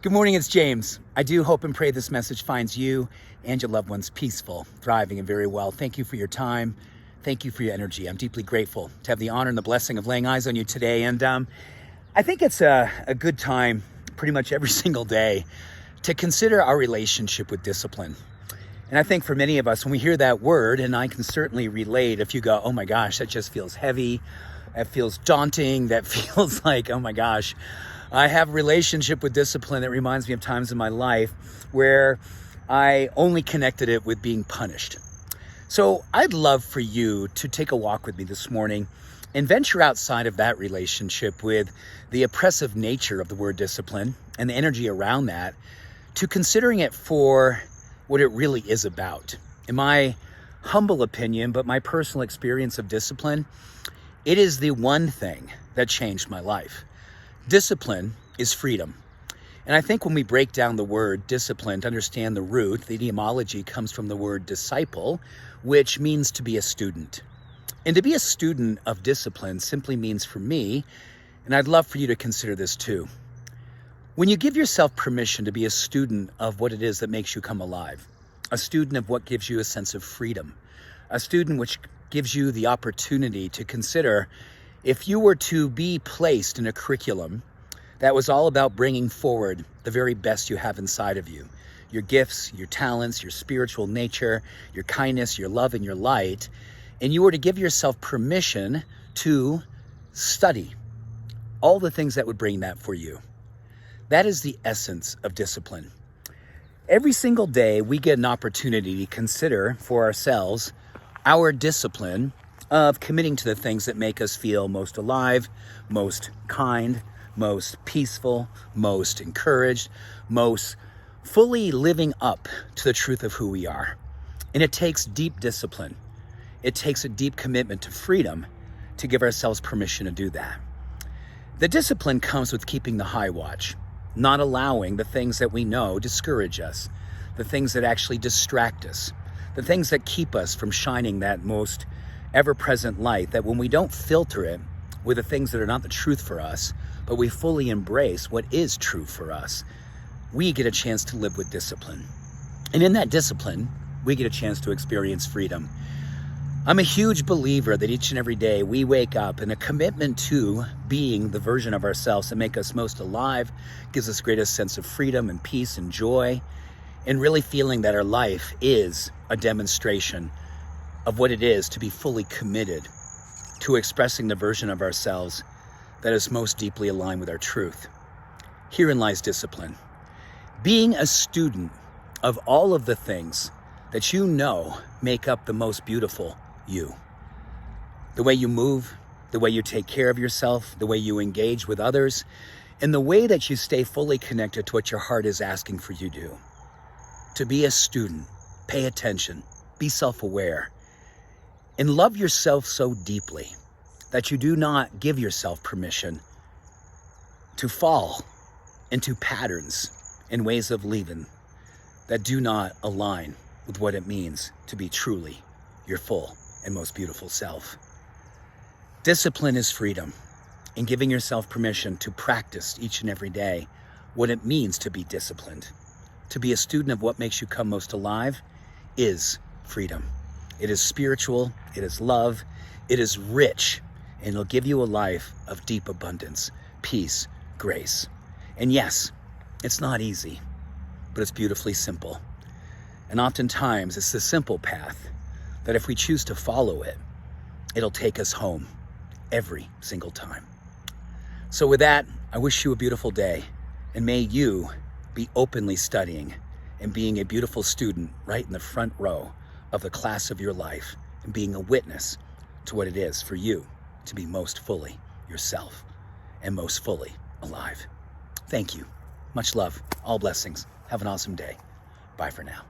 Good morning, it's James. I do hope and pray this message finds you and your loved ones peaceful, thriving, and very well. Thank you for your time. Thank you for your energy. I'm deeply grateful to have the honor and the blessing of laying eyes on you today. And I think it's a good time pretty much every single day to consider our relationship with discipline. And I think for many of us, when we hear that word, and I can certainly relate, if you go, oh my gosh, that just feels heavy, that feels daunting, that feels like, oh my gosh, I have a relationship with discipline that reminds me of times in my life where I only connected it with being punished. So I'd love for you to take a walk with me this morning and venture outside of that relationship with the oppressive nature of the word discipline and the energy around that to considering it for what it really is about. In my humble opinion, but my personal experience of discipline, it is the one thing that changed my life. Discipline is freedom. And I think when we break down the word discipline to understand the root, the etymology comes from the word disciple, which means to be a student. And to be a student of discipline simply means for me, and I'd love for you to consider this too, when you give yourself permission to be a student of what it is that makes you come alive, a student of what gives you a sense of freedom, a student which gives you the opportunity to consider if you were to be placed in a curriculum that was all about bringing forward the very best you have inside of you, your gifts, your talents, your spiritual nature, your kindness, your love, and your light, and you were to give yourself permission to study all the things that would bring that for you. That is the essence of discipline. Every single day, we get an opportunity to consider for ourselves our discipline of committing to the things that make us feel most alive, most kind, most peaceful, most encouraged, most fully living up to the truth of who we are. And it takes deep discipline. It takes a deep commitment to freedom to give ourselves permission to do that. The discipline comes with keeping the high watch, not allowing the things that we know discourage us, the things that actually distract us, the things that keep us from shining that most ever-present light, that when we don't filter it with the things that are not the truth for us, but we fully embrace what is true for us, we get a chance to live with discipline. And in that discipline, we get a chance to experience freedom. I'm a huge believer that each and every day we wake up in a commitment to being the version of ourselves that make us most alive, gives us greatest sense of freedom and peace and joy, and really feeling that our life is a demonstration of what it is to be fully committed to expressing the version of ourselves that is most deeply aligned with our truth. Herein lies discipline. Being a student of all of the things that you know make up the most beautiful you. The way you move, the way you take care of yourself, the way you engage with others, and the way that you stay fully connected to what your heart is asking for you to do. To be a student, pay attention, be self-aware, and love yourself so deeply that you do not give yourself permission to fall into patterns and ways of living that do not align with what it means to be truly your full and most beautiful self. Discipline is freedom, and giving yourself permission to practice each and every day what it means to be disciplined. To be a student of what makes you come most alive is freedom. It is spiritual, it is love, it is rich, and it'll give you a life of deep abundance, peace, grace. And yes, it's not easy, but it's beautifully simple. And oftentimes it's the simple path that if we choose to follow it, it'll take us home every single time. So with that, I wish you a beautiful day, and may you be openly studying and being a beautiful student right in the front row of the class of your life, and being a witness to what it is for you to be most fully yourself and most fully alive. Thank you. Much love. All blessings. Have an awesome day. Bye for now.